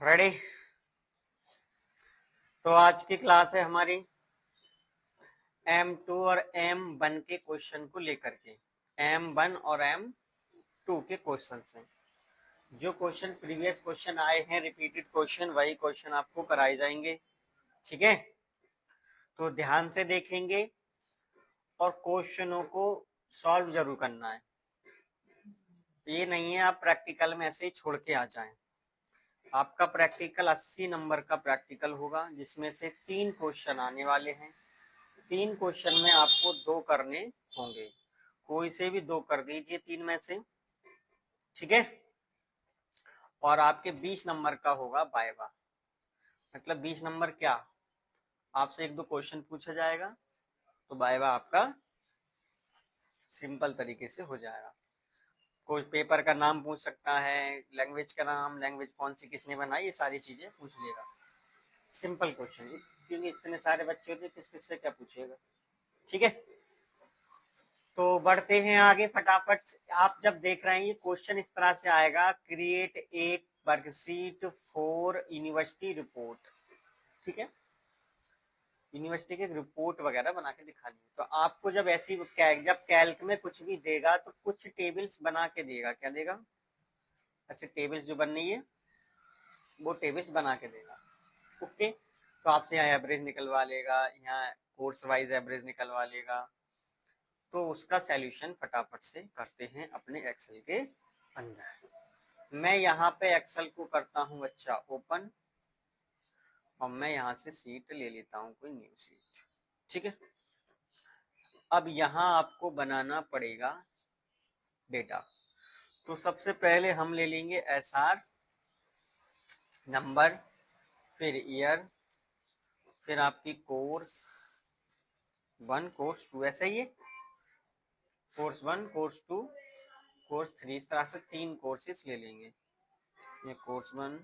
Ready. तो आज की क्लास है हमारी M2 और M1 के क्वेश्चन को लेकर के। M1 और M2 के क्वेश्चन हैं। जो क्वेश्चन प्रीवियस क्वेश्चन आए हैं, रिपीटेड क्वेश्चन, वही क्वेश्चन आपको कराए जाएंगे। ठीक है, तो ध्यान से देखेंगे और क्वेश्चनों को सॉल्व जरूर करना है। ये नहीं है आप प्रैक्टिकल में ऐसे ही छोड़ के आ जाएं। आपका प्रैक्टिकल 80 नंबर का प्रैक्टिकल होगा, जिसमें से 3 क्वेश्चन आने वाले हैं। 3 क्वेश्चन में आपको 2 करने होंगे, कोई से भी 2 कर दीजिए 3 में से। ठीक है, और आपके 20 नंबर का होगा वाइवा। मतलब 20 नंबर क्या, आपसे 1-2 क्वेश्चन पूछा जाएगा, तो वाइवा आपका सिंपल तरीके से हो जाएगा। कोई पेपर का नाम पूछ सकता है, लैंग्वेज का नाम, लैंग्वेज कौन सी किसने बनाई, ये सारी चीजें पूछ लेगा। सिंपल क्वेश्चन, क्योंकि इतने सारे बच्चे होते, किस किस से क्या पूछेगा। ठीक है, तो बढ़ते हैं आगे फटाफट से। आप जब देख रहे हैं ये क्वेश्चन इस तरह से आएगा, create a worksheet for university report. ठीक है, यूनिवर्सिटी के रिपोर्ट वगैरह बना के दिखानी है। तो आपको जब ऐसी जब कैल्क में कुछ भी देगा तो कुछ टेबल्स बना के देगा। क्या देगा? अच्छा, टेबल्स जो बननी है वो टेबल्स बना के देगा। ओके, तो आपसे यहाँ एवरेज निकलवा लेगा, यहाँ कोर्स वाइज एवरेज निकलवा लेगा। तो उसका सॉल्यूशन फटाफट से करते हैं अपने एक्सेल के अंदर। मैं यहाँ पे एक्सेल को करता हूँ अच्छा ओपन, और मैं यहाँ से सीट ले लेता हूँ, कोई न्यू सीट। ठीक है, अब यहाँ आपको बनाना पड़ेगा डेटा। तो सबसे पहले हम ले लेंगे एसआर नंबर, फिर ईयर, फिर आपकी कोर्स 1 कोर्स 2, ऐसा ही है, कोर्स 1 कोर्स 2 कोर्स 3, इस तरह से 3 कोर्सेस ले लेंगे। ये कोर्स 1,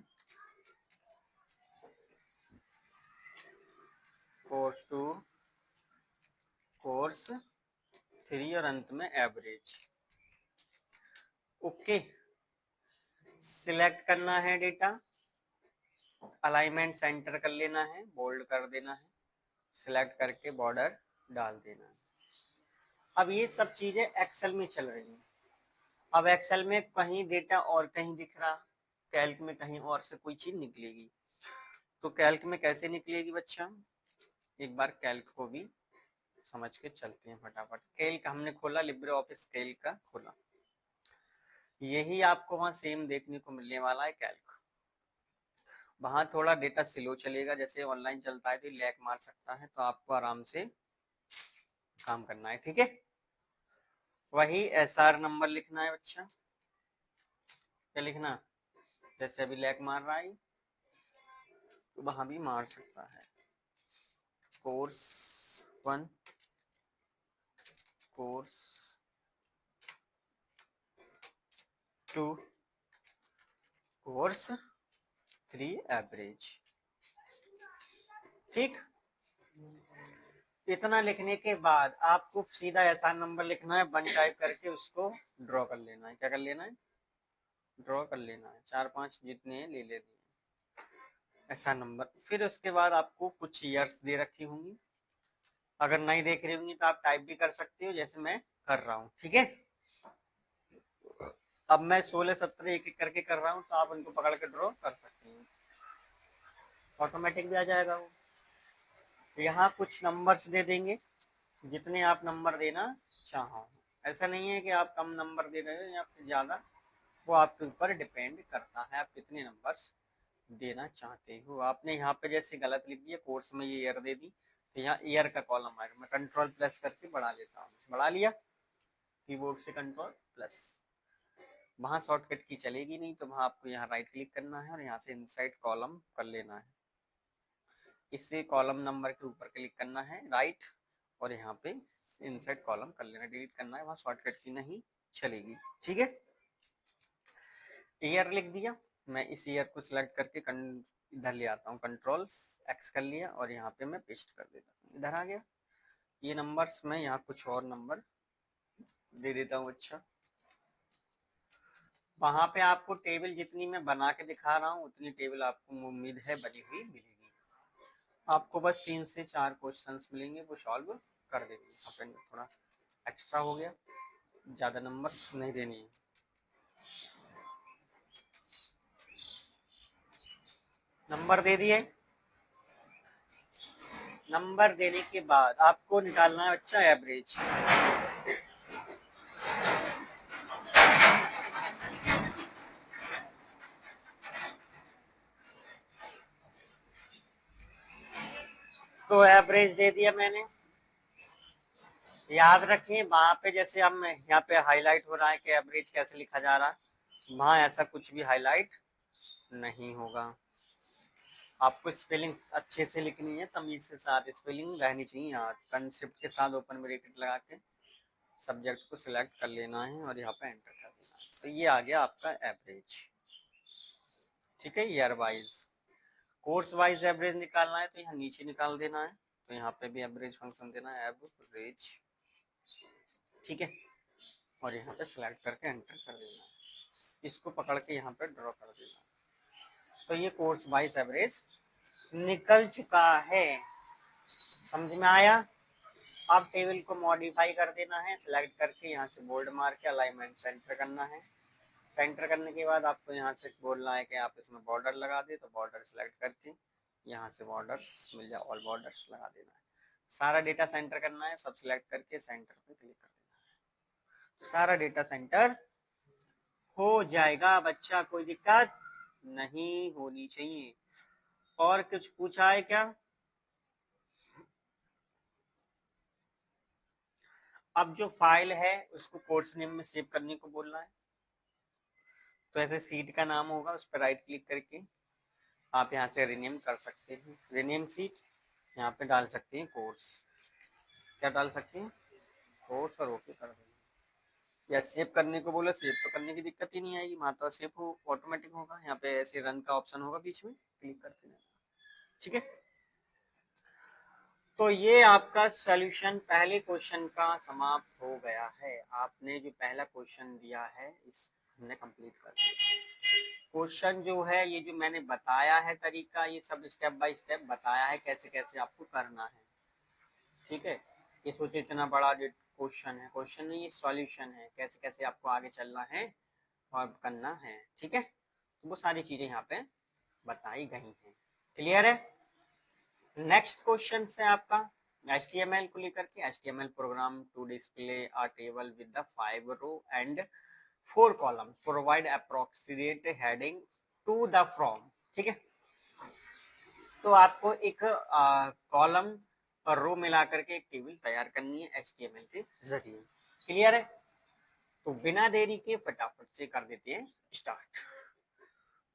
कोर्स 2, कोर्स 3 और अंत में एवरेज। ओके, सिलेक्ट करना है डेटा, अलाइनमेंट सेंटर कर लेना है, बोल्ड कर देना है, सिलेक्ट करके बॉर्डर डाल देना है। अब ये सब चीजें एक्सेल में चल रही हैं। अब एक्सेल में कहीं डेटा और कहीं दिख रहा, कैल्क में कहीं और से कोई चीज निकलेगी। तो कैल्क में कैसे निकलेगी बच्चा, एक बार कैल्क को भी समझ के चलते हैं फटाफट। कैल्क हमने खोला, लिब्रे ऑफिस कैल्क का खोला, यही आपको वहां सेम देखने को मिलने वाला है कैल्क। वहां थोड़ा डेटा स्लो चलेगा, जैसे ऑनलाइन चलता है तो लैग मार सकता है, तो आपको आराम से काम करना है। ठीक है, वही एसआर नंबर लिखना है बच्चा। क्या लिखना, जैसे अभी लैग मार रहा है तो वहां भी मार सकता है। Course 1, course 2, course 3 average. ठीक, इतना लिखने के बाद आपको सीधा एसआर नंबर लिखना है, 1 टाइप करके उसको ड्रॉ कर लेना है। क्या कर लेना है? ड्रॉ कर लेना है। 4-5 जितने ले लेते हैं एसआर नंबर। फिर उसके बाद आपको कुछ ईयर्स दे रखी होंगी, अगर नहीं देख रही होंगी तो आप टाइप भी कर सकते हो जैसे मैं कर रहा हूँ। ठीक है, अब मैं 16-17 एक एक करके कर रहा हूँ, तो आप उनको पकड़ के ड्रॉ कर सकते हैं, ऑटोमेटिक भी आ जाएगा वो। यहाँ कुछ नंबर्स दे देंगे, जितने आप नंबर देना चाहो। ऐसा नहीं है कि आप कम नंबर दे रहे हो या फिर ज्यादा, वो आपके ऊपर डिपेंड करता है आप कितने नंबर्स देना चाहते हो। आपने यहाँ पे जैसे गलत लिख दिया, कोर्स में ये ईयर दे दी, तो यहाँ ईयर का कॉलम आएगा। मैं कंट्रोल प्लस करके बढ़ा लेता हूँ, बढ़ा लिया कीबोर्ड से कंट्रोल प्लस। वहां शॉर्टकट की चलेगी नहीं, तो वहां आपको यहाँ राइट क्लिक करना है और यहाँ से इनसाइड कॉलम कर लेना है। इससे कॉलम नंबर के ऊपर क्लिक करना है राइट, और यहाँ पे इनसाइड कॉलम कर लेना, डिलीट करना है, वहां शॉर्टकट की नहीं चलेगी। ठीक है, ईयर लिख दिया, मैं इस ईयर को सिलेक्ट करके इधर ले आता हूँ, कंट्रोल एक्स कर लिया और यहाँ पे मैं पेस्ट कर देता हूँ, इधर आ गया। ये नंबर्स मैं यहाँ कुछ और नंबर दे देता हूँ। अच्छा, वहां पे आपको टेबल जितनी मैं बना के दिखा रहा हूँ उतनी टेबल आपको उम्मीद है बनी हुई मिलेगी। आपको बस 3 से 4 क्वेश्चंस मिलेंगे, वो सॉल्व कर देंगे। अपन थोड़ा एक्स्ट्रा हो गया, ज्यादा नंबर्स नहीं देनी है। नंबर दे दिए। नंबर देने के बाद आपको निकालना है बच्चा एवरेज। तो एवरेज दे दिया मैंने। याद रखिए वहां पे जैसे हम यहाँ पे हाईलाइट हो रहा है कि एवरेज कैसे लिखा जा रहा है, वहां ऐसा कुछ भी हाईलाइट नहीं होगा। आपको स्पेलिंग अच्छे से लिखनी है, तमीज के साथ स्पेलिंग रहनी चाहिए। यहाँ कंसेप्ट के साथ ओपन ब्रैकेट लगा के सब्जेक्ट को सिलेक्ट कर लेना है और यहाँ पे एंटर कर देना है। तो ये आ गया आपका एवरेज। ठीक है, year wise. Course wise average निकालना है तो यहाँ नीचे निकाल देना है, तो यहाँ पे भी एवरेज फंक्शन देना है, एवरेज। ठीक है, और यहाँ पे सिलेक्ट करके एंटर कर देना है। इसको पकड़ के यहाँ पे ड्रॉ कर देना है। तो ये कोर्स वाइज एवरेज निकल चुका है। समझ में आया? अब टेबल को मॉडिफाई कर देना है, सिलेक्ट करके यहाँ से बोल्ड मार के अलाइनमेंट सेंटर करना है। सेंटर करने के बाद आपको यहाँ से बोलना है कि आप इसमें बॉर्डर लगा दे, तो बॉर्डर सिलेक्ट करके यहाँ से बॉर्डर्स मिल जाए, ऑल बॉर्डर्स लगा देना है। सारा डेटा सेंटर करना है, सब सिलेक्ट करके सेंटर पे क्लिक कर देना है। सारा डेटा सेंटर हो जाएगा बच्चा, कोई दिक्कत नहीं होनी चाहिए। और कुछ पूछा है क्या? अब जो फाइल है उसको कोर्स नेम में सेव करने को बोलना है। तो ऐसे सीट का नाम होगा, उस पर राइट क्लिक करके आप यहाँ से रिनेम कर सकते हैं। रिनेम सीट, यहाँ पे डाल सकते हैं कोर्स। क्या डाल सकते हैं? कोर्स, और ओके कर देंगे। या सेव करने को बोला, सेव तो करने की दिक्कत ही नहीं आएगी, वहाँ तो सेव हो ऑटोमेटिक होगा। यहाँ पे ऐसे रन का ऑप्शन होगा बीच में, क्लिक कर देना। ठीक है, तो ये आपका सॉल्यूशन पहले क्वेश्चन का समाप्त हो गया है। आपने जो पहला क्वेश्चन दिया है इस हमने कंप्लीट कर दिया। क्वेश्चन जो है ये जो मैंने बताया है तरीका, ये सब स्टेप बाय स्टेप बताया है कैसे कैसे आपको करना है। ठीक है, ये सोचो इतना बड़ा क्वेश्चन है, क्वेश्चन नहीं ये सॉल्यूशन है, कैसे कैसे आपको आगे चलना है और करना है। ठीक है, तो वो सारी चीजें यहाँ पे बताई गई हैं। क्लियर है? नेक्स्ट क्वेश्चन है आपका HTML को लेकर के। HTML program to display a table with the 5 row and 4 column, provide approximate heading to the from. ठीक है, तो आपको एक कॉलम और रो मिला करके एक टेबल तैयार करनी है HTML के जरिए। क्लियर है? तो बिना देरी के फटाफट से कर देते हैं स्टार्ट।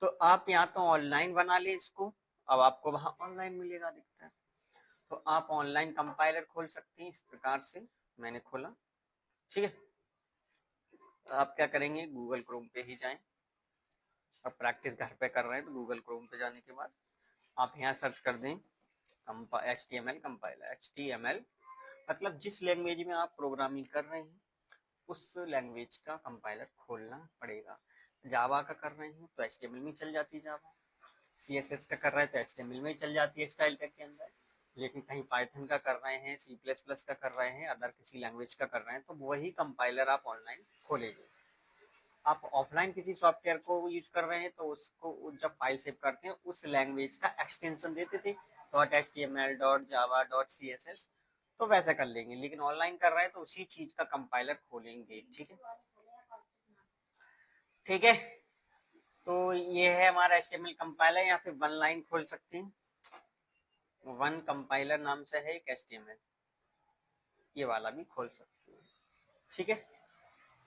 तो आप यहाँ तो ऑनलाइन बना ले इसको, अब आपको वहां ऑनलाइन मिलेगा दिखता है। तो आप ऑनलाइन कंपाइलर खोल सकते हैं इस प्रकार से, मैंने खोला। ठीक है, तो आप क्या करेंगे, गूगल क्रोम पे ही जाएं। अब प्रैक्टिस घर पे कर रहे हैं तो गूगल क्रोम पे जाने के बाद आप यहाँ सर्च कर दें HTML कंपाइलर। HTML मतलब जिस लैंग्वेज में आप प्रोग्रामिंग कर रहे हैं उस लैंग्वेज का कंपाइलर खोलना पड़ेगा। जावा का कर रहे हैं तो HTML में चल जाती है जावा, CSS का कर रहे हैं तो HTML में चल जाती है स्टाइल टैग के अंदर। लेकिन कहीं पाइथन का कर रहे हैं, C++ का कर रहे हैं, अदर किसी लैंग्वेज का कर रहे हैं, तो वही कंपाइलर आप ऑनलाइन खोलेंगे। आप ऑफलाइन किसी सॉफ्टवेयर को यूज कर रहे हैं तो उसको जब फाइल सेव करते हैं उस लैंग्वेज का एक्सटेंशन देते थे .html .java .css, तो वैसा कर लेंगे। लेकिन ऑनलाइन कर रहे हैं तो उसी चीज का कंपाइलर खोलेंगे। ठीक है, ठीक है, तो ये है हमारा HTML कंपाइलर। या फिर वन लाइन खोल सकते हैं, वन कंपाइलर नाम से है एक HTML, ये वाला भी खोल सकते हैं। ठीक है,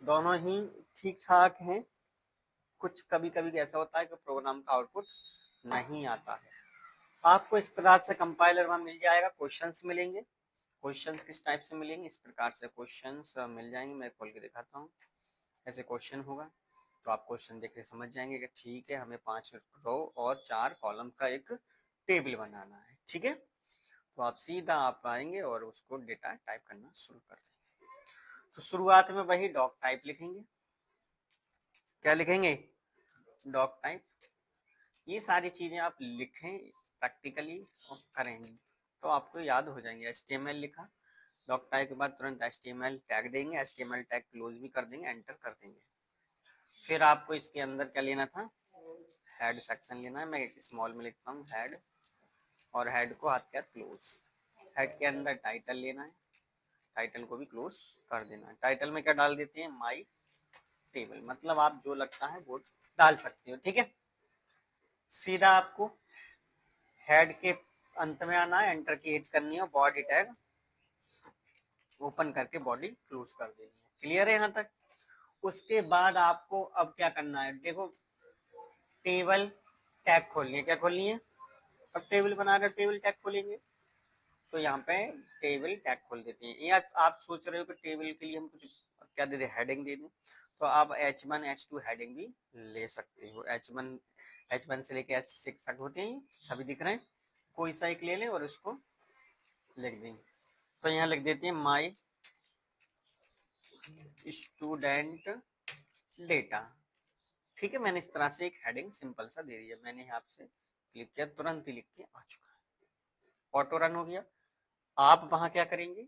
दोनों ही ठीक ठाक हैं। कुछ कभी कभी ऐसा होता है कि प्रोग्राम का आउटपुट नहीं आता है। आपको इस प्रकार से कंपाइलर वहां मिल जाएगा, क्वेश्चंस मिलेंगे। क्वेश्चंस किस टाइप से मिलेंगे, इस प्रकार से क्वेश्चंस मिल जाएंगे। मैं खोल के दिखाता हूँ। ऐसे क्वेश्चन होगा तो आप क्वेश्चन देख के समझ जाएंगे कि ठीक है हमें 5 रो और 4 कॉलम का एक टेबल बनाना है। ठीक है, तो आप सीधा आप आएंगे और उसको डेटा टाइप करना शुरू कर देंगे। तो शुरुआत में वही डॉक टाइप लिखेंगे, क्या लिखेंगे, डॉग टाइप। ये सारी चीजें आप लिखें प्रैक्टिकली और करें तो आपको याद हो जाएंगे। HTML लिखा, डॉग टाइप के बाद तुरंत HTML टैग देंगे, HTML टैग क्लोज भी कर देंगे, एंटर कर देंगे। फिर आपको इसके अंदर क्या लेना था, हेड सेक्शन लेना है। मैं एक स्मॉल में लिखता हूँ हेड, और हेड को हाथ क्या क्लोज। हेड के अंदर टाइटल लेना है, टाइटल को भी क्लोज कर देना है। टाइटल में क्या डाल देते हैं, माई टेबल, मतलब आप जो लगता है वो डाल सकते हो। ठीक है, सीधा आपको हेड के अंत में आना है, एंटर की हिट करनी है, बॉडी टैग ओपन करके बॉडी क्लोज कर देनी है। क्लियर है यहाँ तक। उसके बाद आपको अब क्या करना है, देखो टेबल टैग खोलनी है। क्या खोलनी है, अब टेबल बना रहे टेबल टैग खोलेंगे, तो यहाँ पे टेबल टैग खोल देते हैं। या आप सोच रहे हो कि टेबल के लिए हम कुछ क्या दे दें, हेडिंग दे दें, तो आप H1 H2 हेडिंग भी ले सकते हो। H1 से लेके H6 तक होते हैं, सभी दिख रहे हैं, कोई सा एक ले लें और उसको लिख दें। तो यहाँ लिख देते हैं माई स्टूडेंट डेटा। ठीक है, मैंने इस तरह से एक हेडिंग सिंपल सा दे दिया। मैंने यहाँ से क्लिक किया, तुरंत ही लिख के आ चुका है, ऑटो रन हो गया। आप वहां क्या करेंगे,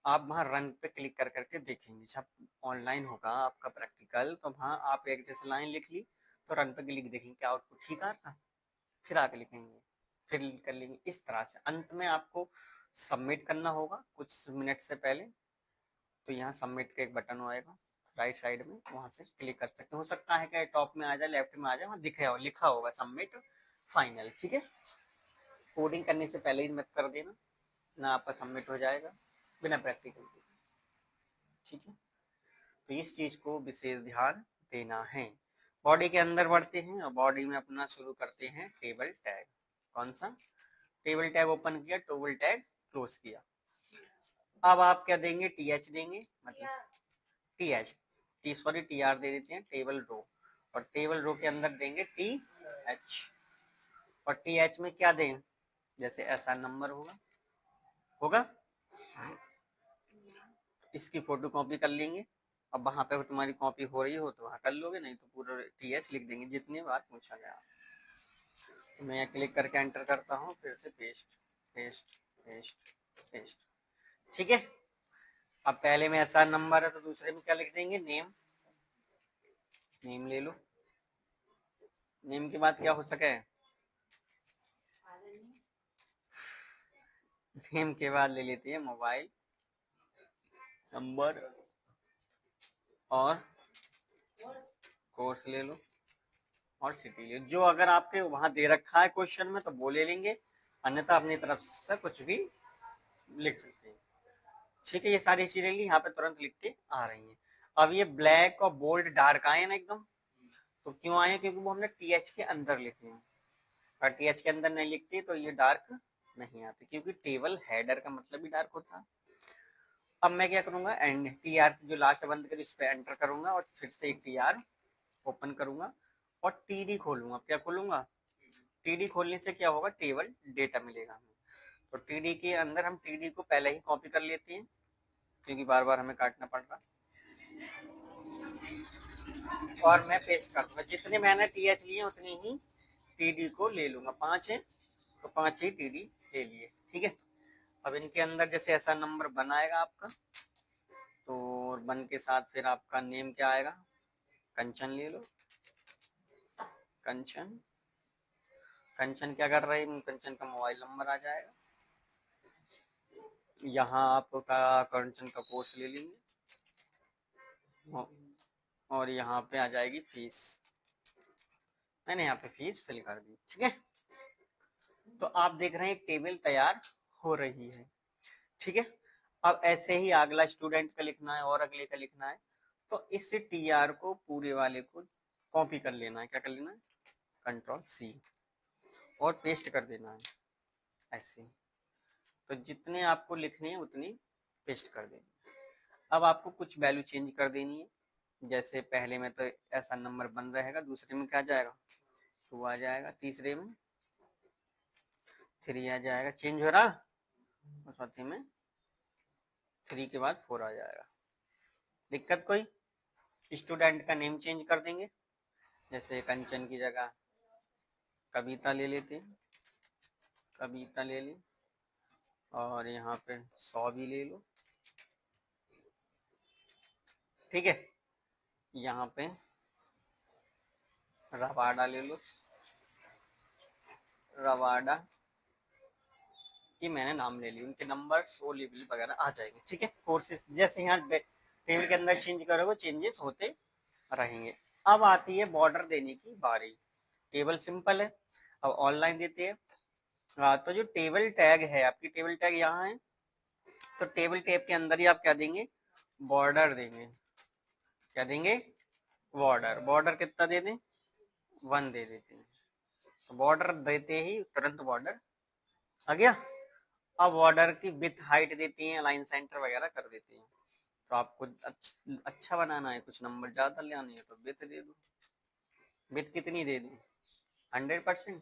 आप वहां रन पे क्लिक कर करके देखेंगे। जब ऑनलाइन होगा आपका प्रैक्टिकल, तो वहां आप एक जैसे लाइन लिख ली, तो रन पे क्लिक देखेंगे क्या आउटपुट ठीक आ रहा, फिर आगे लिखेंगे, फिर कर लेंगे। इस तरह से अंत में आपको सबमिट करना होगा कुछ मिनट से पहले। तो यहाँ सबमिट का एक बटन आएगा राइट साइड में, वहां से क्लिक कर सकते हैं। हो सकता है कि टॉप में आ जाए, लेफ्ट में आ जाए, वहां दिखे लिखा होगा सबमिट फाइनल। ठीक है, कोडिंग करने से पहले ही मत कर देना, ना आपका सबमिट हो जाएगा बिना प्रैक्टिकल के। ठीक है, तो इस चीज को विशेष ध्यान देना है। बॉडी के अंदर बढ़ते हैं और बॉडी में अपना शुरू करते हैं टेबल टैग। कौन सा, टेबल टैग ओपन किया, टेबल टैग क्लोज किया। अब आप क्या देंगे, TH देंगे, मतलब TR दे देते हैं, टेबल रो। और टेबल रो के अंदर देंगे TH, और TH में क्या दें, जैसे ऐसा नंबर होगा होगा इसकी फोटो कॉपी कर लेंगे। अब वहां पे तुम्हारी कॉपी हो रही हो तो वहां कर लोगे, नहीं तो पूरा TH लिख देंगे जितनी बार पूछा गया। तो मैं क्लिक करके एंटर करता हूँ, फिर से पेस्ट पेस्ट पेस्ट पेस्ट। ठीक है, अब पहले में ऐसा नंबर है तो दूसरे में क्या लिख देंगे, नेम। नेम ले लो, नेम के बाद क्या हो सके, नेम के बाद ले लेते हैं मोबाइल नंबर, और कोर्स ले लो, और सिटी ले। जो अगर आपके वहां दे रखा है क्वेश्चन में तो वो ले लेंगे, अन्यथा अपनी तरफ से कुछ भी लिख सकते हैं। ठीक है, ये सारी चीजें ली, यहाँ पे तुरंत लिख के आ रही हैं। अब ये ब्लैक और बोल्ड डार्क आए ना एकदम, तो क्यों आए, क्योंकि वो हमने TH के अंदर लिखे हैं। और TH के अंदर नहीं लिखते तो ये डार्क नहीं आते, क्योंकि टेबल हेडर का मतलब भी डार्क होता है। अब मैं क्या करूंगा, एंड TR जो लास्ट बंद कर इस पे एंटर करूंगा, और फिर से एक TR ओपन करूंगा और TD खोलूंगा। क्या खोलूंगा, TD खोलने से क्या होगा, टेबल डेटा मिलेगा हमें। तो TD के अंदर हम TD को पहले ही कॉपी कर लेते हैं, क्योंकि बार बार हमें काटना पड़ रहा। और मैं पेस्ट कर दूंगा, जितने मैंने TH लिए उतनी ही TD को ले लूंगा। 5 है तो 5 ही TD ले लिए। ठीक है, अब इनके अंदर जैसे ऐसा नंबर बनाएगा आपका, तो बन के साथ फिर आपका नेम क्या आएगा, कंचन ले लो। कंचन, कंचन क्या कर रही है, कंचन का मोबाइल नंबर आ जाएगा। यहाँ आपका कंचन का कोर्स ले लेंगे, और यहाँ पे आ जाएगी फीस। मैंने यहाँ पे फीस फिल कर दी। ठीक है, तो आप देख रहे हैं एक टेबल तैयार हो रही है। ठीक है, अब ऐसे ही अगला स्टूडेंट का लिखना है और अगले का लिखना है, तो इस TR को पूरे वाले को कॉपी कर लेना है। क्या कर लेना है, Ctrl+C, और पेस्ट कर देना है ऐसे। तो जितने आपको लिखने हैं उतनी पेस्ट कर देनी। अब आपको कुछ वैल्यू चेंज कर देनी है, जैसे पहले में तो ऐसा नंबर बन रहेगा, दूसरे में क्या जाएगा, 2 आ जाएगा, तीसरे में 3 आ जाएगा, चेंज हो रहा, और चौथे में 3 के बाद 4 आ जाएगा। दिक्कत कोई, स्टूडेंट का नेम चेंज कर देंगे, जैसे कंचन की जगह कविता ले लेते हैं, कविता ले ली, और यहाँ पे 100 भी ले लो, ठीक है। यहाँ पे रवाडा ले लो, रवाडा की मैंने नाम ले ली, उनके नंबर्स और लेवल वगैरह आ जाएंगे, ठीक है। कोर्सेज जैसे यहाँ टेबल के अंदर चेंज करोगे, चेंजेस होते रहेंगे। अब आती है बॉर्डर देने की बारी। टेबल सिंपल है, अब ऑनलाइन देते हैं। तो जो टेबल टैग है आपकी, टेबल टैग यहाँ है, तो टेबल टैग के अंदर ही आप क्या देंगे, बॉर्डर देंगे। क्या देंगे, बॉर्डर। बॉर्डर कितना दे दें, 1 दे देते हैं। तो बॉर्डर देते ही तुरंत बॉर्डर आ गया। अब बॉर्डर की विथ हाइट देती हैं, लाइन सेंटर वगैरह कर देती हैं। तो आपको अच्छा बनाना है, कुछ नंबर ज्यादा ले आने हैं, तो विथ दे दो। विथ कितनी दे दूं, 100%,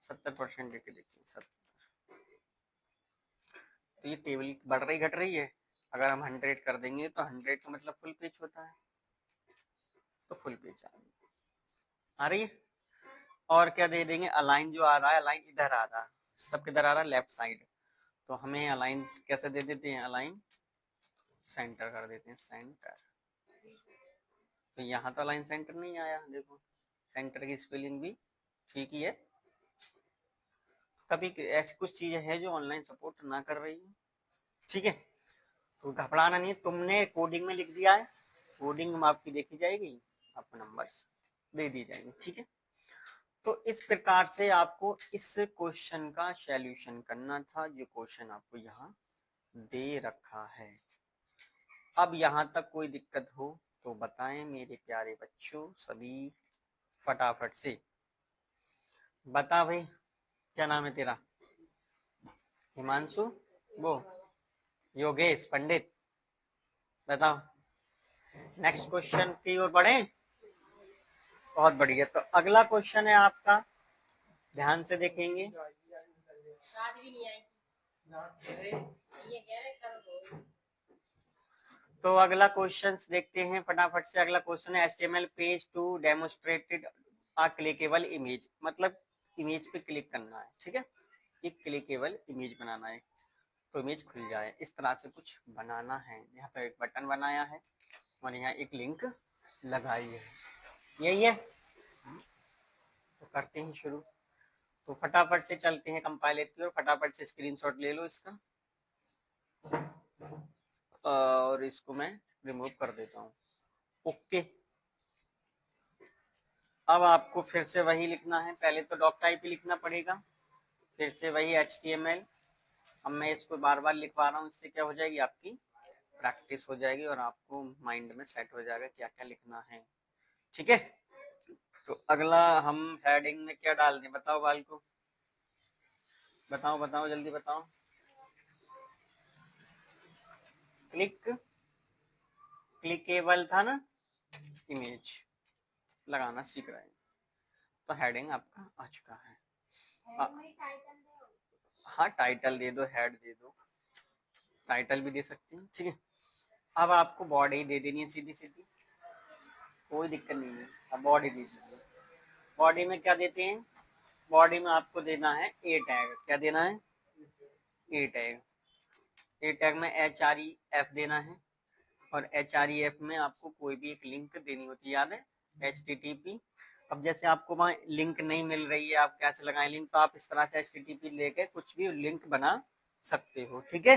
70% देके देखते हैं, 70। तो ये टेबल बढ़ रही घट रही है। अगर हम 100 कर देंगे तो 100 का मतलब फुल पेज होता है, तो फुल पेज आ रही है। और क्या दे देंगे, अलाइन जो आ रहा है, अलाइन इधर आ रहा है, सब किधर आ रहा है, लेफ्ट साइड। तो हमें अलाइन कैसे दे देते हैं, अलाइन सेंटर कर देते हैं, सेंटर। तो यहाँ तो अलाइन सेंटर नहीं आया, देखो सेंटर की स्पेलिंग भी ठीक ही है। कभी ऐसी कुछ चीजें हैं जो ऑनलाइन सपोर्ट ना कर रही है, ठीक है। तो घबराना नहीं, तुमने कोडिंग में लिख दिया है, कोडिंग में आपकी देखी जाएगी, आपको नंबर्स दे दी जाएंगे, ठीक है। तो इस प्रकार से आपको इस क्वेश्चन का सॉल्यूशन करना था, जो क्वेश्चन आपको यहाँ दे रखा है। अब यहाँ तक कोई दिक्कत हो तो बताएं मेरे प्यारे बच्चों सभी, फटाफट से बता भाई। क्या नाम है तेरा, हिमांशु, वो योगेश पंडित, बताओ। नेक्स्ट क्वेश्चन की ओर बढ़े, बहुत बढ़िया। तो अगला क्वेश्चन है आपका, ध्यान से देखेंगे। तो अगला क्वेश्चन देखते हैं फटाफट से। अगला क्वेश्चन है HTML page to demonstrated a clickable image, मतलब इमेज पे क्लिक करना है, ठीक है। एक क्लिकेबल इमेज बनाना है, तो इमेज खुल जाए, इस तरह से कुछ बनाना है। यहाँ पर एक बटन बनाया है और यहाँ एक लिंक लगाई है, यही है। तो करते हैं शुरू। तो फटाफट से चलते हैं कंपाइलर की ओर, फटाफट से स्क्रीनशॉट ले लो इसका, और इसको मैं रिमूव कर देता हूँ, ओके। अब आपको फिर से वही लिखना है, पहले तो डॉक टाइप ही लिखना पड़ेगा, फिर से वही HTML। अब मैं इसको बार बार लिखवा रहा हूँ, इससे क्या हो जाएगी, आपकी प्रैक्टिस हो जाएगी और आपको माइंड में सेट हो जाएगा क्या क्या लिखना है, ठीक है। तो अगला हम हेडिंग में क्या डाल दें, बताओ बाल को, बताओ बताओ जल्दी बताओ। क्लिकेबल था ना, इमेज लगाना सीख रहे हैं, तो हेडिंग आपका आ चुका है। हाँ टाइटल दे दो, हेड दे दो, टाइटल भी दे सकते हैं, ठीक है। अब आपको बॉडी दे देनी है सीधी सीधी, कोई दिक्कत नहीं है। अब बॉडी दे दीजिए। बॉडी में क्या देते हैं, बॉडी में आपको देना है ए टैग। क्या देना है, ए टैग। ए टैग में HREF देना है, और HREF में आपको कोई भी एक लिंक देनी होती है, याद है, HTTP। अब जैसे आपको वहाँ लिंक नहीं मिल रही है, आप कैसे लगाएं लिंक, तो आप इस तरह से HTTP लेके कुछ भी लिंक बना सकते हो, ठीक है।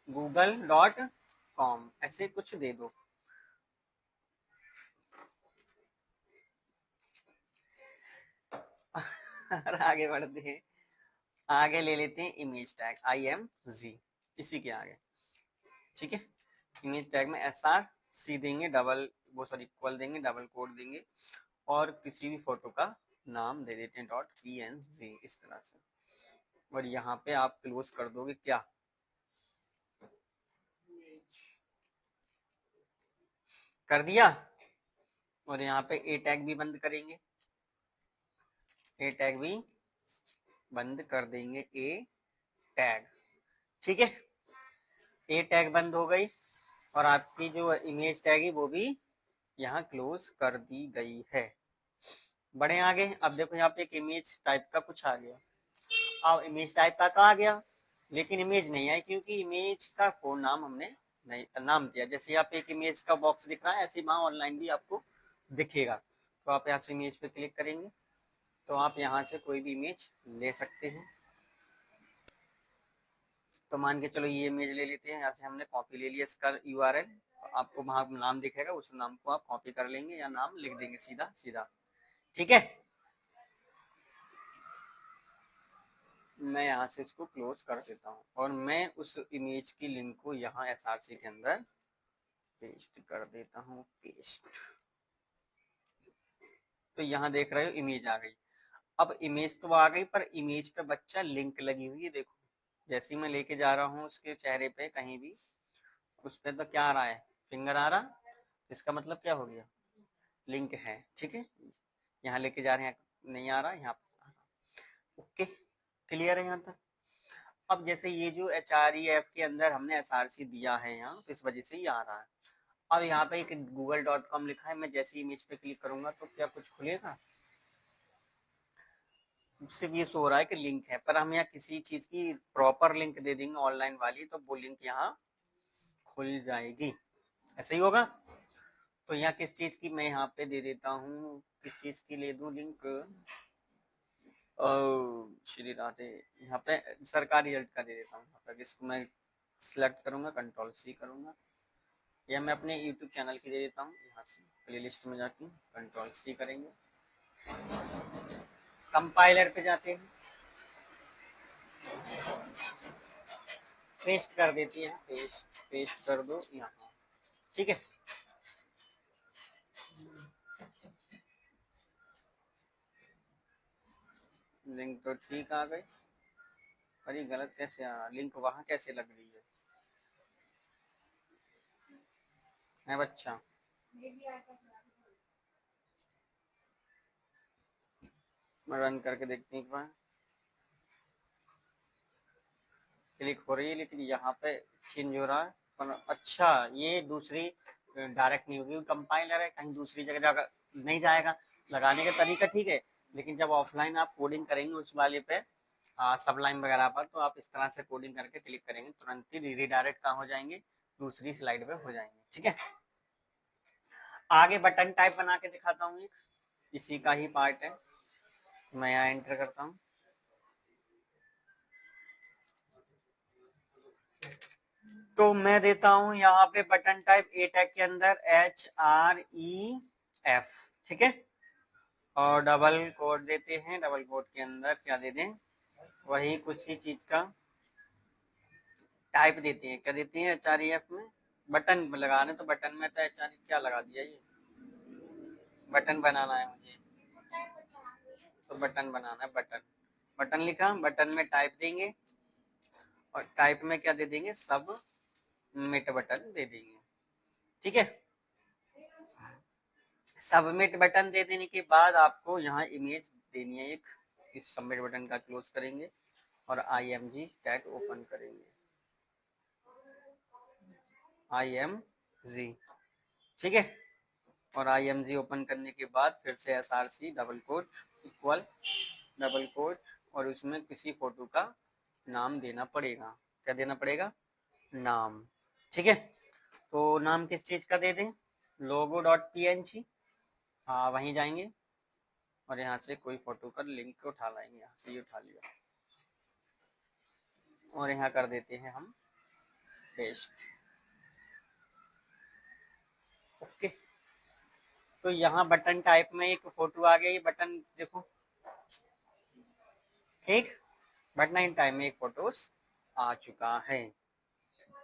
google.com ऐसे कुछ दे दो। और आगे बढ़ते हैं, आगे ले लेते हैं इमेज टैग IMG, इसी के आगे, ठीक है। इमेज टैग में SRC देंगे, डबल वो सॉरी इक्वल देंगे, डबल कोड देंगे, और किसी भी फोटो का नाम दे देते हैं .png, इस तरह से। और यहाँ पे आप क्लोज कर दोगे, क्या कर दिया, और यहाँ पे ए टैग भी बंद करेंगे, ए टैग भी बंद कर देंगे, ए टैग, ठीक है। ए टैग बंद हो गई, और आपकी जो इमेज टैग है वो भी यहाँ क्लोज कर दी गई है। बढ़े आगे, अब देखो यहाँ पे एक इमेज टाइप का कुछ आ गया। अब इमेज टाइप का आ गया, लेकिन इमेज नहीं आई क्योंकि इमेज का फोन नाम हमने नहीं नाम दिया। जैसे यहाँ पे एक इमेज का बॉक्स दिख रहा है, ऐसे वहाँ ऑनलाइन भी आपको दिखेगा। तो आप यहाँ से इमेज पे क्लिक करेंगे तो आप यहाँ से कोई भी इमेज ले सकते हैं। तो मान के चलो ये इमेज ले लेते हैं, यहाँ से हमने कॉपी ले लिया इसका URL। आपको वहाँ नाम दिखेगा, उस नाम को आप कॉपी कर लेंगे या नाम लिख देंगे सीधा सीधा। ठीक है, मैं यहाँ से इसको क्लोज कर देता हूँ और मैं उस इमेज की लिंक को यहाँ SRC के अंदर पेस्ट कर देता हूँ। पेस्ट, तो यहाँ देख रहे हो इमेज आ गई। अब इमेज तो आ गई, पर इमेज पे बच्चा लिंक लगी हुई है। देखो जैसे ही मैं लेके जा रहा हूँ उसके चेहरे पे कहीं भी, उस पे तो क्या आ रहा है, फिंगर आ रहा। इसका मतलब क्या हो गया, लिंक है। ठीक है, यहाँ लेके जा रहे हैं, नहीं आ रहा, यहाँ पे। ओके, क्लियर है यहाँ तक। अब जैसे ये जो HREF के अंदर हमने SRC दिया है यहाँ, तो इस वजह से ये आ रहा है। अब यहाँ पे एक google.com लिखा है, मैं जैसे इमेज पे क्लिक करूंगा तो क्या कुछ खुलेगा, सिर्फ ये शो हो रहा है कि लिंक है। पर हम यहाँ किसी चीज की प्रॉपर लिंक दे देंगे ऑनलाइन वाली, तो वो लिंक यहाँ खुल जाएगी। ऐसे ही होगा। तो यहाँ किस चीज की मैं यहाँ पे दे देता हूँ, किस चीज की ले दूं लिंक, श्री राधे, यहाँ पे सरकारी रिजल्ट का दे देता हूँ। यहाँ पर इसको मैं सिलेक्ट करूंगा, Ctrl+C करूंगा, या मैं अपने YouTube चैनल की दे देता हूँ। यहाँ से प्लेलिस्ट में जाके Ctrl+C करेंगे, कंपाइलर पे जाते हैं, पेस्ट कर देती है, पेस्ट कर दो यहाँ। ठीक है, लिंक तो ठीक आ गई, पर ये गलत कैसे आ रहा, लिंक वहां कैसे लग रही है बच्चा। मैं रन करके देखती हूँ, एक बार क्लिक हो रही है, लेकिन यहाँ पे चेंज हो रहा है। पर अच्छा, ये दूसरी डायरेक्ट नहीं होगी, कंपाइलर है, कहीं दूसरी जगह जाकर नहीं जाएगा। लगाने का तरीका ठीक है, लेकिन जब ऑफलाइन आप कोडिंग करेंगे उस वाले पे सबलाइन वगैरह पर, तो आप इस तरह से कोडिंग करके क्लिक करेंगे, तुरंत ही रीडायरेक्ट कहाँ हो जाएंगे, दूसरी स्लाइड पे हो जाएंगे। ठीक है, आगे बटन टाइप बना के दिखाता हूँ, एक इसी का ही पार्ट है। मैं यहाँ एंटर करता हूँ, तो मैं देता हूं यहाँ पे बटन टाइप ए टैग के अंदर HREF। ठीक है, और डबल कोड देते हैं, डबल कोड के अंदर क्या दे दें, वही कुछ ही चीज का टाइप देते हैं। क्या देते हैं HREF में, बटन लगाने, तो बटन में तो HRE क्या लगा दिया, ये बटन बनाना है मुझे, तो बटन बनाना है, बटन, बटन लिखा, बटन में टाइप देंगे, और टाइप में क्या दे देंगे, सब मिट बटन दे देंगे। ठीक है, सबमिट बटन दे देने के बाद आपको यहाँ इमेज देनी है एक, इस सबमिट बटन का क्लोज करेंगे और IMG टैग ओपन करेंगे, IMG। ठीक है, और IMG ओपन करने के बाद फिर से SRC double quote equal double quote, और उसमें किसी फोटो का नाम देना पड़ेगा। क्या देना पड़ेगा, नाम। ठीक है, तो नाम किस चीज का दे दें, logo.png। हाँ, वहीं जाएंगे और यहाँ से कोई फोटो का लिंक उठा लाएंगे, यहाँ से ये उठा लिया और यहाँ कर देते हैं हम पेस्ट। ओके, तो यहाँ बटन टाइप में एक फोटो आ गई, बटन देखो, ठीक, बटन टाइप में एक फोटो आ चुका है।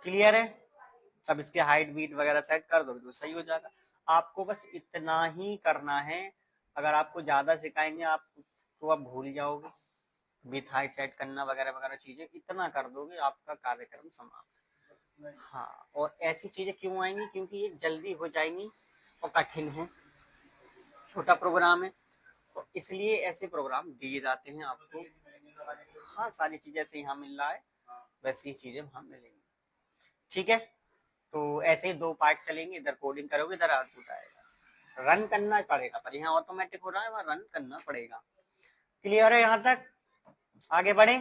क्लियर है, अब इसके हाइट बीट वगैरह सेट कर दो तो सही हो जाएगा। आपको बस इतना ही करना है, अगर आपको ज्यादा सिखाएंगे आप तो आप भूल जाओगे, विथ हाइट सेट करना वगैरह वगैरह चीजें, इतना कर दोगे आपका कार्यक्रम समाप्त। हाँ, और ऐसी चीजें क्यों आएंगी, क्योंकि ये जल्दी हो जाएंगी और कठिन है, छोटा प्रोग्राम है, तो इसलिए ऐसे प्रोग्राम दिए जाते हैं आपको। हाँ, सारी चीजें ऐसे यहाँ मिल रहा है, वैसी ही चीजें वहाँ मिलेंगी। ठीक है, तो ऐसे ही दो पार्ट चलेंगे, इधर कोडिंग करोगे, इधर आउटपुट आएगा। रन करना पड़ेगा, पर यहाँ ऑटोमेटिक हो रहा है, वहाँ रन करना पड़ेगा। क्लियर है यहाँ तक? आगे बढ़े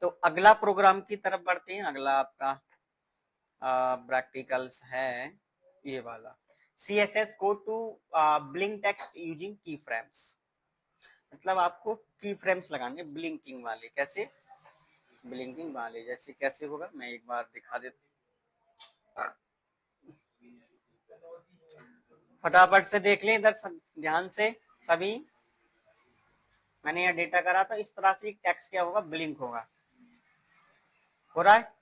तो अगला प्रोग्राम की तरफ बढ़ते हैं। अगला आपका प्रैक्टिकल्स है ये वाला, CSS code to blink text using keyframes. मतलब आपको की फ्रेम्स लगाने ब्लिंकिंग वाले। कैसे ब्लिंकिंग वाले? जैसे कैसे होगा, मैं एक बार दिखा देता, फटाफट से देख लें इधर ध्यान से सभी। मैंने यहाँ डेटा करा था, इस तरह से टेक्स्ट क्या होगा, ब्लिंक होगा। हो रहा है?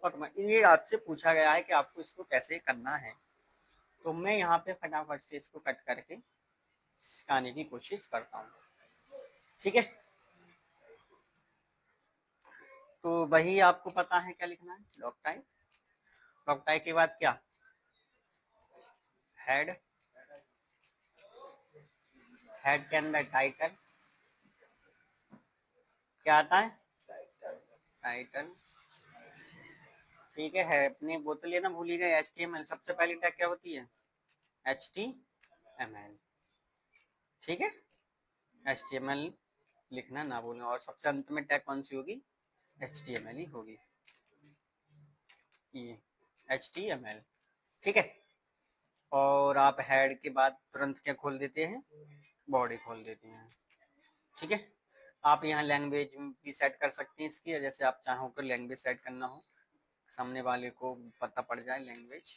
और ये आपसे पूछा गया है कि आपको इसको कैसे करना है, तो मैं यहाँ पे फटाफट से इसको कट करके सिखाने की कोशिश करता हूँ। ठीक है, तो वही आपको पता है क्या लिखना है, डॉक टाइप। डॉक टाइप के बाद क्या, हेड, हेड के अंदर टाइटल, क्या आता है, टाइटल। ठीक है, अपने बोतल लेना भूल ही गए, HTML। सबसे पहली टैग क्या होती है, HTML। ठीक है, HTML लिखना ना भूलें। और सबसे अंत में टैग कौन सी होगी, HTML ही होगी, ये HTML। ठीक है, और आप हेड के बाद तुरंत क्या खोल देते हैं, बॉडी खोल देते हैं। ठीक है, आप यहाँ लैंग्वेज भी सेट कर सकते हैं इसकी, जैसे आप चाहो कि लैंग्वेज सेट करना हो, सामने वाले को पता पड़ जाए लैंग्वेज,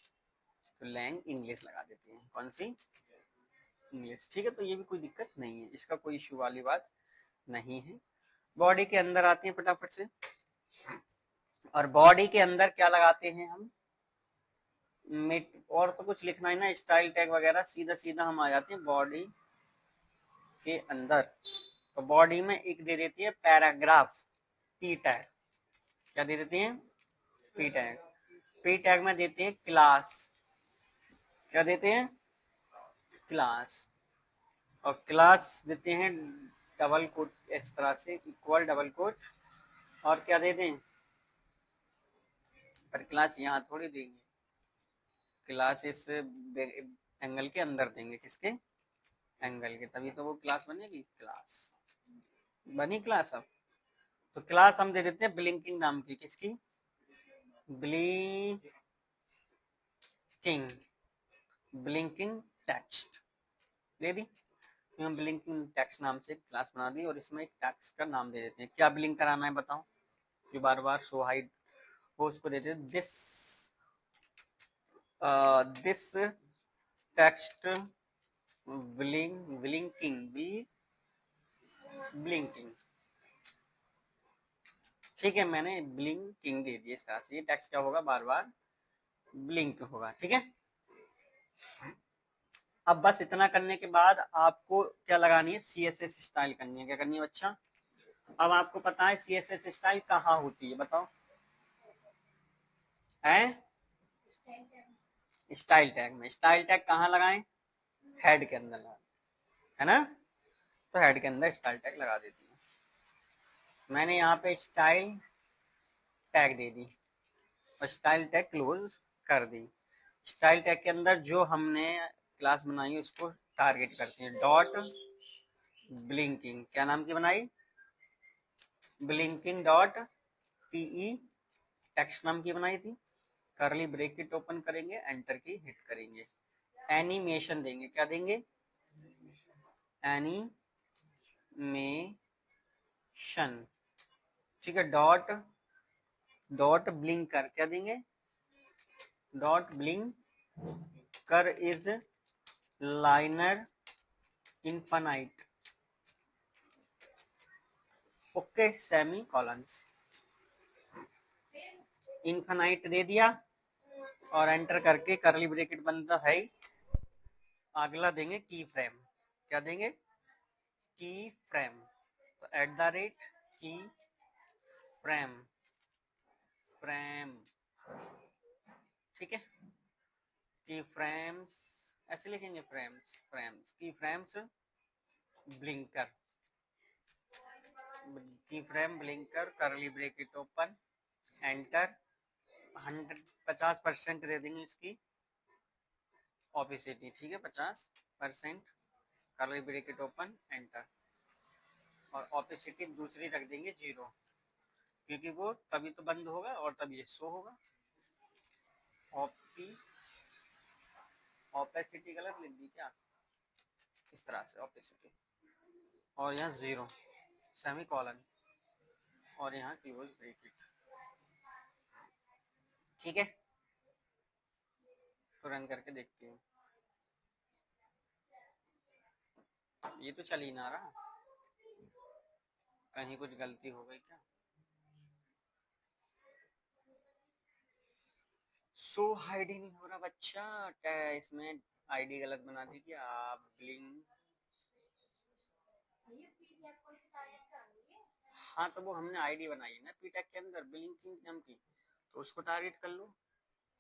तो लैंग इंग्लिश लगा देते हैं। कौन सी, इंग्लिश। ठीक है, तो ये भी कोई दिक्कत नहीं है, इसका कोई इशू वाली बात नहीं है। बॉडी के अंदर आते हैं फटाफट से, और बॉडी के अंदर क्या लगाते हैं हम, और तो कुछ लिखना है ना, स्टाइल टैग वगैरह, सीधा सीधा हम आ जाते हैं बॉडी के अंदर। तो बॉडी में एक दे देती है पैराग्राफ, पी टैग। क्या दे देते हैं, पी टैग। पी टैग में देते हैं क्लास, क्या देते हैं, क्लास। और क्लास देते हैं डबल कोट, इस तरह से इक्वल डबल कोट। और क्या दे दें, पर क्लास यहाँ थोड़ी देंगे, क्लास इस एंगल के अंदर देंगे, किसके, एंगल के, तभी तो वो क्लास बनेगी। क्लास बनी क्लास। अब तो क्लास हम दे देते हैं ब्लिंकिंग नाम की, किसकी, ब्लिंकिंग, ब्लिंकिंग टेक्स्ट दे दी। हम ब्लिंकिंग टेक्स्ट नाम से क्लास बना दी, और इसमें एक टेक्स्ट का नाम दे देते हैं। क्या ब्लिंक कराना है बताओ, जो बार बार शो हाइड हो, उसको देते हैं this, this text blinking, blinking. ठीक है, मैंने ब्लिंकिंग दे दी इस तरह से, ये टेक्स्ट क्या होगा, बार बार ब्लिंक होगा। ठीक है, अब बस इतना करने के बाद आपको क्या लगानी है, CSS स्टाइल करनी है। क्या करनी है बच्चा, अब आपको पता है CSS स्टाइल कहाँ होती है, बताओ, है स्टाइल टैग में। स्टाइल टैग कहाँ लगाएं, हेड के अंदर लगाएं, है ना। तो हेड के अंदर स्टाइल टैग लगा देती हूँ। मैंने यहाँ पे स्टाइल टैग दे दी, और स्टाइल टैग क्लोज कर दी। स्टाइल टैग के अंदर जो हमने क्लास बनाई उसको टारगेट करते हैं, डॉट ब्लिंकिंग। क्या नाम की बनाई, ब्लिंकिंग डॉट टीई, टेक्स्ट नाम की बनाई थी। करली ब्रैकेट ओपन करेंगे, एंटर की हिट करेंगे, एनिमेशन देंगे। क्या देंगे, एनिमेशन। ठीक है, डॉट डॉट ब्लिंक कर, क्या देंगे, डॉट ब्लिंक कर is liner infinite. Okay, semicolons, infinite दे दिया, और एंटर करके करली ब्रैकेट बनता है। अगला देंगे की फ्रेम। क्या देंगे, की फ्रेम। तो @ की फ्रेम, फ्रेम। ठीक है, की फ्रेम्स ऐसे लिखेंगे, फ्रेम्स, फ्रेम्स, की फ्रेम्स ब्लिंकर, की फ्रेम ब्लिंकर, करली ब्रैकेट ओपन, एंटर। 50% दे देंगे इसकी, ऑपेसिटी, ठीक है, 50%, कर्ली ब्रैकेट ओपन, एंटर। और ऑपेसिटी दूसरी रख देंगे 0, क्योंकि वो तभी तो बंद होगा और तभी ये शो होगा। ऑपेसिटी गलत लिख दी क्या, इस तरह से ऑपेसिटी, और यहाँ 0 सेमी कॉलन, और यहाँ क्लोज ब्रैकेट, ठीक है। तो रन करके देखते हैं, ये तो चल ही ना रहा, कहीं कुछ गलती हो गई क्या। शो आईडी नहीं हो रहा बच्चा, इसमें आईडी गलत बना दी क्या आप, ब्लिंक। हाँ तो वो हमने आईडी बनाई है ना पीटेक के अंदर ब्लिंकिंग नाम की, तो उसको टारगेट कर लो।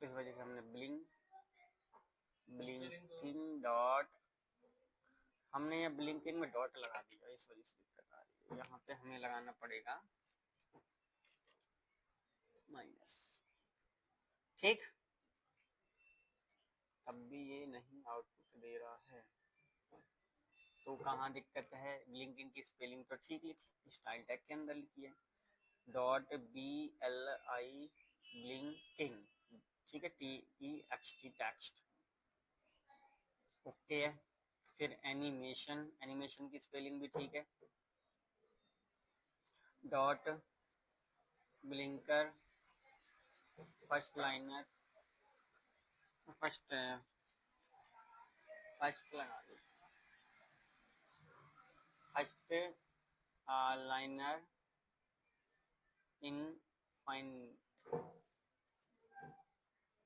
इस वजह से हमने ब्लिंकिंग डॉट, हमने ये ब्लिंकिंग में डॉट लगा दिया, इस वजह से दिक्कत आ रही है। यहाँ पे हमें लगाना पड़ेगा माइनस, ठीक। तब भी ये नहीं आउटपुट दे रहा है, तो कहाँ दिक्कत है। ब्लिंकिंग की स्पेलिंग तो ठीक लिखी, स्टाइल टैग के अंदर लिखी है, डॉट BLI ब्लिंकिंग, ठीक है, TEXT टेक्स्ट, ओके है। फिर एनिमेशन की स्पेलिंग भी ठीक है, dot blinker first liner, first लगा दो, फर्स्ट लाइनर इन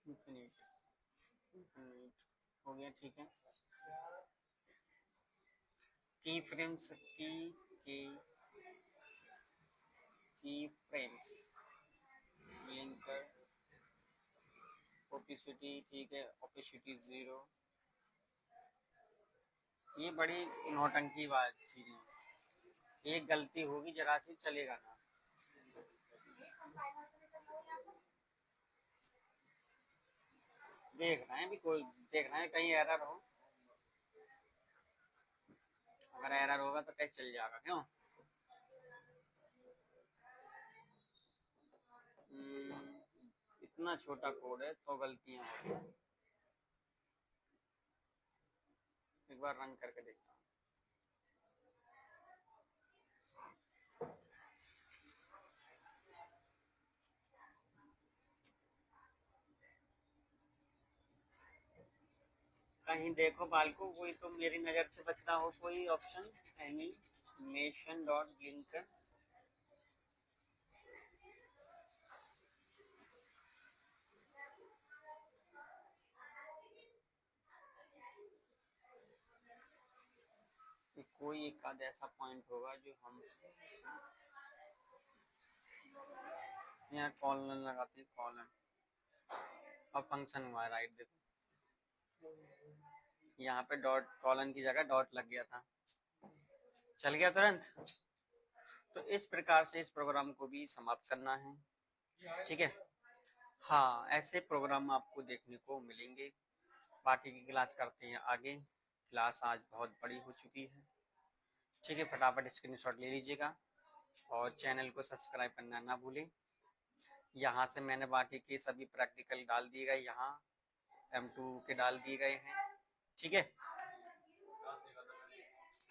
इनफिनिट हो गया, ठीक है। की फ्रेम्स ब्लिंकर ओपेसिटी, ठीक है, ओपेसिटी 0। ये बड़ी नौटंकी बात चीज है, एक गलती होगी जरा सी चलेगा ना। देख रहे हैं भी, कोई देख रहे हैं कहीं एरर हो, अगर एरर होगा तो कैसे चल जाएगा, क्यों। इतना छोटा कोड है तो गलतियां होती हैं, एक बार रन करके देखता हूँ। कहीं देखो बालको, कोई तो मेरी नज़र से बच रहा हो कोई ऑप्शन, एनिमेशन डॉट ब्लिंकर, कोई एक आध ऐसा पॉइंट होगा जो हम यहाँ कॉलन लगाते, कॉलन और फंक्शन हुआ, राइट देखो यहाँ पे डॉट, कॉलन की जगह डॉट लग गया था, चल गया तुरंत। तो इस प्रकार से इस प्रोग्राम को भी समाप्त करना है, ठीक है। हाँ, ऐसे प्रोग्राम आपको देखने को मिलेंगे। बाकी की क्लास करते हैं आगे, क्लास आज बहुत बड़ी हो चुकी है, ठीक है। फटाफट स्क्रीनशॉट ले लीजिएगा और चैनल को सब्सक्राइब करना ना भूलें। यहाँ से मैंने बाकी के सभी प्रैक्टिकल डाल दिए गए, यहाँ M2 के डाल दिए गए हैं, ठीक है।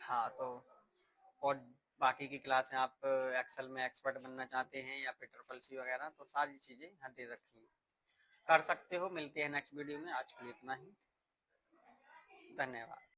हाँ तो और बाकी की क्लासें आप एक्सेल में एक्सपर्ट बनना चाहते हैं या फिर CCC वगैरह, तो सारी चीज़ें यहाँ दे रखी हैं, कर सकते हो। मिलते हैं नेक्स्ट वीडियो में, आज के लिए इतना ही, धन्यवाद।